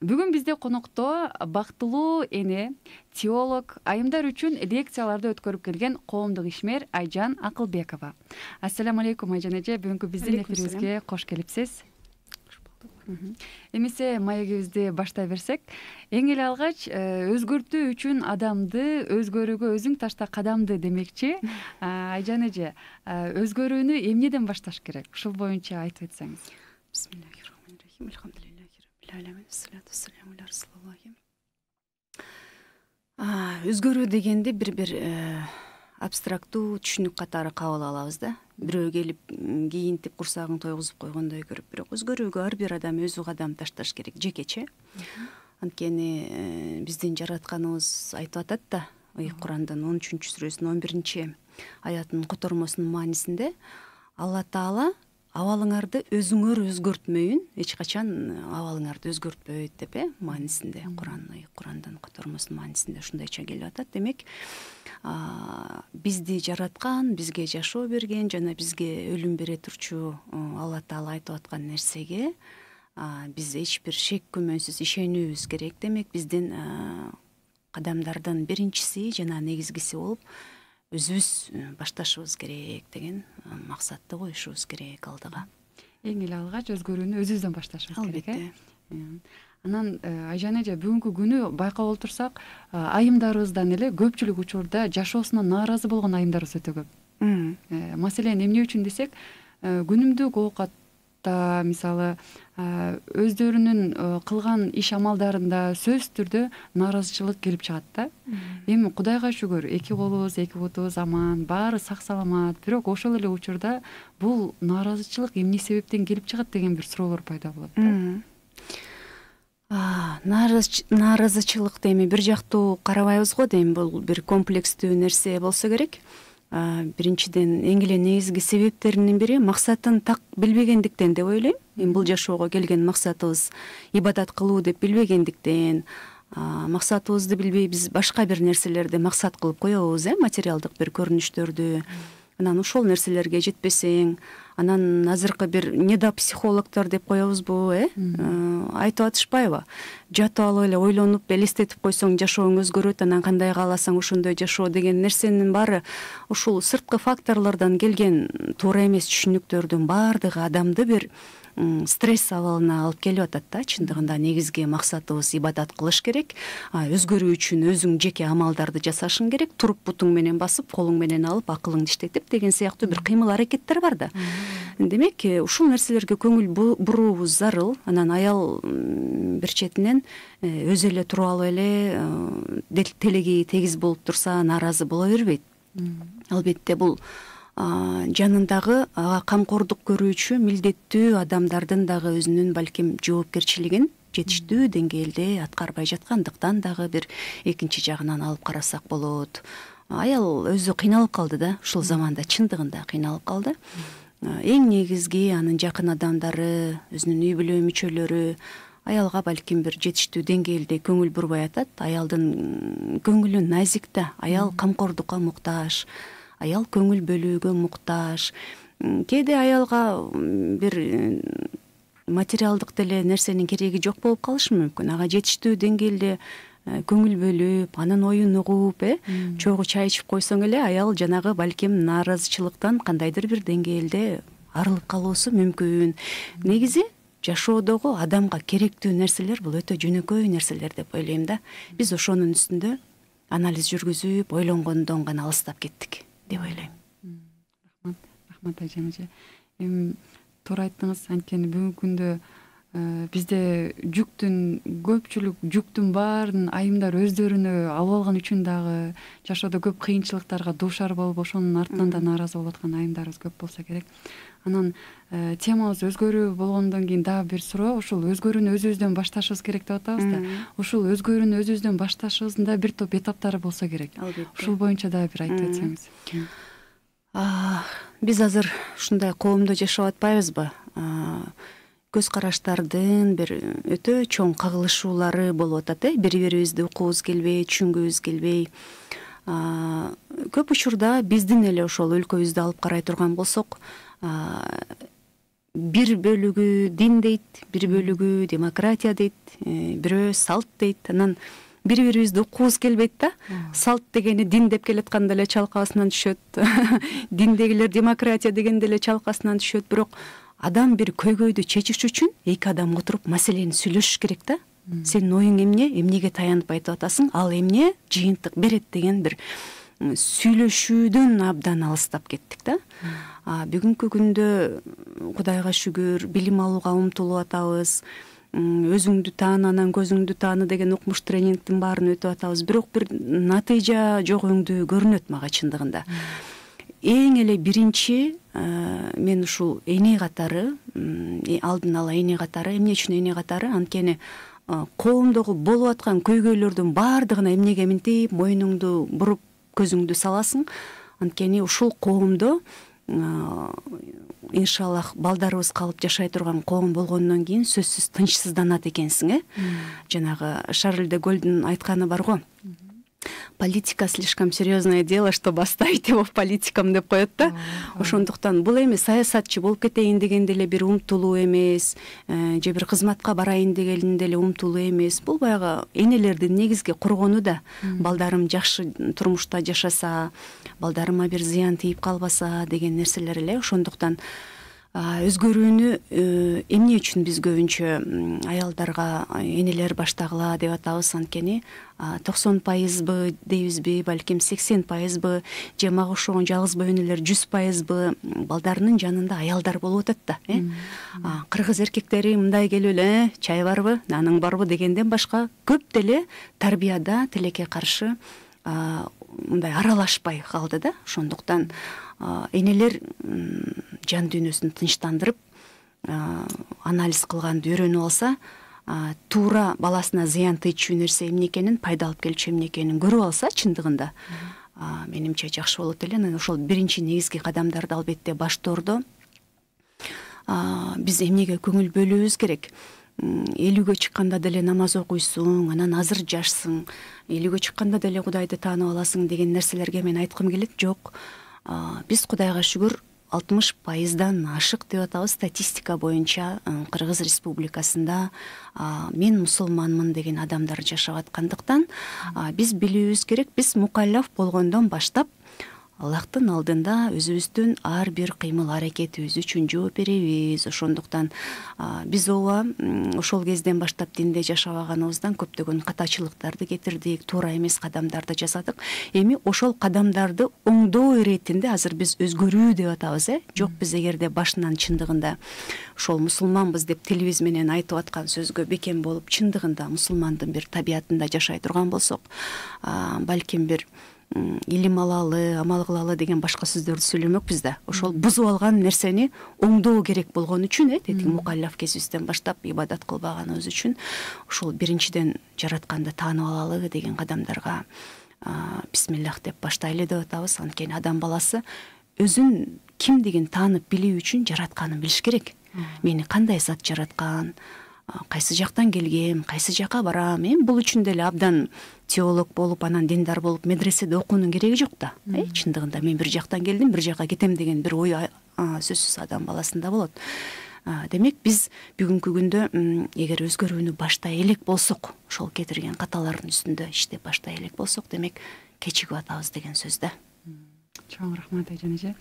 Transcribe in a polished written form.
Бүгүн бизде конокто бактылуу эне, теолог, айымдар үчүн лекцияларды өткөрүп келген коомдук ишмер Айжан Акылбекова. Ассаламу алейкум Айжан эже, бүгүнкү биздин эфирибизге кош келипсиз. Кош болдук. Эмесе маегибизди баштай берсек, эң эле алгач өзгөртүү үчүн адамды, өзгөрүүгө өзүң ташта кадамды демекчи. Айжан эже, өзгөрүүнү эмнеден башташ керек? Ушул боюнча айтып өтсөңүз. Бисмиллахиррахманиррахим. Алхамдулиллахи раббил аламин. Ассалату ассаламу аля расулиллахи. Өзгөрүү дегенди бир абстрактуу түшүнүк катары кабыл алабыз да. Бирөө келип кийинтип курсагын тойгузуп койгондой көрүп, бирок өзгөрүүгө ар бир адам өзү кадам ташташ керек жекече. Анткени биздин жаратканыбыз айтып атат да, Курандын 13-сүрөсүнүн 11 аятынын котормосунун маанисинде Алла Таала абалыңарды өзүңөр өзгөртмөйүн, эч качан абалыңарды өзгөртпөйт деп маанисинде, Курандын котормосунун маанисинде ушундайча келип атат. Демек, бизди жараткан, бизге жашоо берген жана бизге өлүм бере турчу Алла Таала айтып аткан нерсеге биз эч бир шек күмөнсүз ишенүүбүз керек. Демек, биздин кадамдардын биринчиси жана негизгиси болуп өзүбүз башташыбыз керек деген максатты коюшубуз керек алдыга. Эң эле алгач өзгөрүүнү өзүбүздөн башташыбыз керек. Албетте. Анан Айжан эже, бүгүнкү күнү байкап отурсак, айымдарыбыздан эле көпчүлүк учурда жашоосунан нааразы болгон айымдарыбыз өтө көп. Маселен, эмне үчүн десек, күнүмдүк оокатта, мисалы, өздөрүнүн кылган иш амалдарында сөзсүз түрдө нааразычылык келип чыгат да. Эми Кудайга шүгүр, эки колубуз, эки бутубуз аман, баары сак саламат. Бирок ошол эле учурда бул нааразычылык эмне себептен келип чыгат деген бир суроолор пайда болот да. Нааразычылыкты эми бир жактуу карабайбыз го дейм, бул бир комплекстүү нерсе болсо керек. Биринчиден, эң эле негизги себептеринин бири максатын так билбегендиктен деп ойлойм. Эми бул жашоого келген максатыбыз ибадат кылуу деп билбегендиктен, максатыбызды билбей биз башка бир нерселерди максат кылып коебуз, материалдык бир көрүнүштөрдү. Анан ошол нерселерге жетпесең, анан азыркы бир недопсихологдор деп коебузбу, айтып атышпайбы? Жатып алып эле ойлонуп, элестетип койсоң жашооң өзгөрөт, анан кандай кааласаң ошондой жашоо деген нерсенин баары ушул сырткы факторлордон келген туура эмес түшүнүктөрдүн баардыгы адамды бир стресс абалына алып келип атат да. Чындыгында негизги максатыбыз ибадат кылыш керек. Өзгөрүү үчүн өзүң жеке амалдарды жасашың керек. Туруп бутуң менен басып, колуң менен алып, акылыңды иштетип деген сыяктуу бир кыймыл аракеттер бар да. Демек, ушул нерселерге көңүл буруубуз зарыл. Анан аял бир четинен өзү эле туруп алып эле телеги тегиз болуп турса нааразы боло бербейт. Албетте, бул жанындагы ага камкордук көрүүчү милдеттүү адамдардын дагы өзүнүн балким жоопкерчилигин жетиштүү деңгээлде аткарбай жаткандыктан дагы бир экинчи жагынан алып карасак болот. Аял өзү кыйналып калды да, ушул заманда чындыгында кыйналып калды. Эң негизги анын жакын адамдары, өзүнүн үй бүлө мүчөлөрү аялга балким бир жетиштүү деңгээлде көңүл бурбай атат. Аялдын көңүлү назик да, аял камкордукка муктаж, аял көңүл бөлүүгө муктаж. Кээде аялга бир материалдык деле нерсенин кереги жок болуп калышы мүмкүн. Ага жетиштүү деңгээлде көңүл бөлүп, анын оюн угуп, чогуу чай ичип койсоң эле аял жанагы балким нааразычылыктан кандайдыр бир деңгээлде арылып калуусу мүмкүн. Негизи жашоодогу адамга керектүү нерселер бул өтө жөнөкөй нерселер деп ойлойм да. Биз ошонун үстүндө анализ жүргүзүп, ойлонгондон гана алыстап кеттик деп ойлойм. Рахмат Айжан эже. Туура айттыңыз. Анткени бүгүнкү күндө бизде көпчүлүк жүктүн баарын айымдар өздөрүнө алып алган үчүн дагы жашоодо көп кыйынчылыктарга дуушар болуп, ошонун артынан да нааразы болуп аткан айымдарыбыз көп болсо керек. Анан темабыз өзгөрүү болгондон кийин дагы бир суроо, ушул өзгөрүүнү өзүбүздөн башташыбыз керек деп атабыз да. Ушул өзгөрүүнү өзүбүздөн башташыбыздын да бир топ этаптары болсо керек. Ушул боюнча дагы бир айтып өтсөңүз. Биз азыр ушундай коомдо жашап атпайбызбы? Көз караштардын бир өтө чоң кагылышуулары болуп атат, бири-бирибизди укуубуз келбей, түшүнгүбүз келбей. Көп учурда биздин эле ошол өлкөбүздү алып карай турган болсок, бир бөлүгү дин дейт, бир бөлүгү демократия дейт, бирөө салт дейт. Анан бири бирибизди уккубуз келбейт да. Салт дегени дин деп келатканда эле чалкасынан түшөт. Диндегилер демократия дегенде эле чалкасынан түшөт. Бирок адам бир көйгөйдү чечиш үчүн эки адам отуруп маселени сүйлөшүш керек да. Сенин оюң эмне, эмнеге таянып айтып атасың, ал эмне жыйынтык берет деген бир сүйлөшүүдөн абдан алыстап кеттик да. Бүгүнкү күндө Кудайга шүгүр билим алууга умтулуп атабыз. Өзүңдү тааны, анан көзүңдү тааны деген укмуш тренингдин баарын өтүп атабыз. Бирок бир натыйжа жок өңдүү көрүнөт мага чындыгында. Эң эле биринчи мен ушул эне катары, алдын ала эне катары, эмне үчүн эне катары? Анткени коомдогу болуп аткан көйгөйлөрдүн баардыгына эмнеге минтип моюнуңду буруп көзүңдү саласың. Анткени ушул коомдо иншаллах балдарыбыз калып жашай турган коом болгондон кийин сөзсүз тынчсызданат экенсиң, Жанагы Шарль де Голлдун айтканы бар го. Политика слишком серьезное дело, чтобы оставить его в политикам деп коет да. Ошондуктан бул эми саясатчы болуп кетейин дегенде эле бир умтулуу эмес, же бир кызматка барайын дегенде эле умтулуу эмес. Бул баягы энелердин негизги коргону да. Балдарым жакшы турмушта жашаса, балдарыма бир зыян тийип калбаса деген нерселер эле. Ошондуктан өзгөрүүнү эмне үчүн биз көбүнчө аялдарга энелер баштагыла деп атабыз? Анткени 90% дейбизби, балким 80% же мага окшогон жалгыз энелер 100% балдарынын жанында аялдар болуп атат да. Кыргыз эркектери мындай келбеле, чай барбы, наның барбы дегенден башка көп деле тарбияда тилекке каршы мындай аралашпай калды да. Ошондуктан энелер жан дүйнөсүн тынчтандырып, анализ кылганды үйрөнүп алса, туура баласына зыян тийчү нерсе эмне экенин, пайда алып келчү эмне экенин көрүп алса, чындыгында менимче жакшы болот эле. Анан ошол биринчи негизги кадамдарды албетте баштордо биз эмнеге көңүл бөлүүбүз керек? 50-гө чыкканда деле намаз окуйсуң, анан азыр жашсың, 50-гө чыкканда деле Кудайды таанып аласың деген нерселерге мен айткым келет. Жок, биз Кудайга шүгүр 60%дан ашык деп атабыз статистика боюнча Кыргыз Республикасында мен мусулманмын деген адамдар жашап аткандыктан биз билүүбүз керек. Биз мукаллаф болгондон баштап Аллахтын алдында өзүбүздүн ар бир кыймыл аракетибиз үчүн жооп беребиз. Ошондуктан биз ооба ошол кезден баштап динде жашабаганыбыздан көптөгөн катачылыктарды кетирдик, туура эмес кадамдарды жасадык. Эми ошол кадамдарды оңдоо иретинде азыр биз өзгөрүү деп атабыз. Жок, биз эгерде башынан чындыгында ошол мусулманбыз деп тилибиз менен айтып аткан сөзгө бекем болуп, чындыгында мусулмандын бир табиятында жашай турган болсок, балким бир илим алалы, амал кылалы деген башка сөздөрдү сүйлөмөкпүз да. Ошол бузуп алган нерсени оңдоо керек болгон үчүн, тетиң мукаллаф кезибизден баштап ибадат кылбаганыбыз үчүн ошол биринчиден жаратканды таанып алалы деген кадамдарга бисмиллах деп баштайлы деп атабыз. Анткени адам баласы өзүн кимдигин таанып билүү үчүн жаратканын билиш керек. Мени кандай зат жараткан, кайсы жактан келгем, кайсы жака барам. Бул үчүн деле абдан теолог болуп, анан диндар болуп, медреседе окуунун кереги жок да. Чындыгында мен бир жактан келдим, бир жака кетем деген бир ой сөзсүз адам баласында болот. Демек биз бүгүнкү күндө эгер өзгөрүүнү баштай элек болсок, ошол кетирген каталардын үстүндө иштеп баштай элек болсок, демек кечигип атабыз деген сөз да. Чоң рахмат Айжан эже.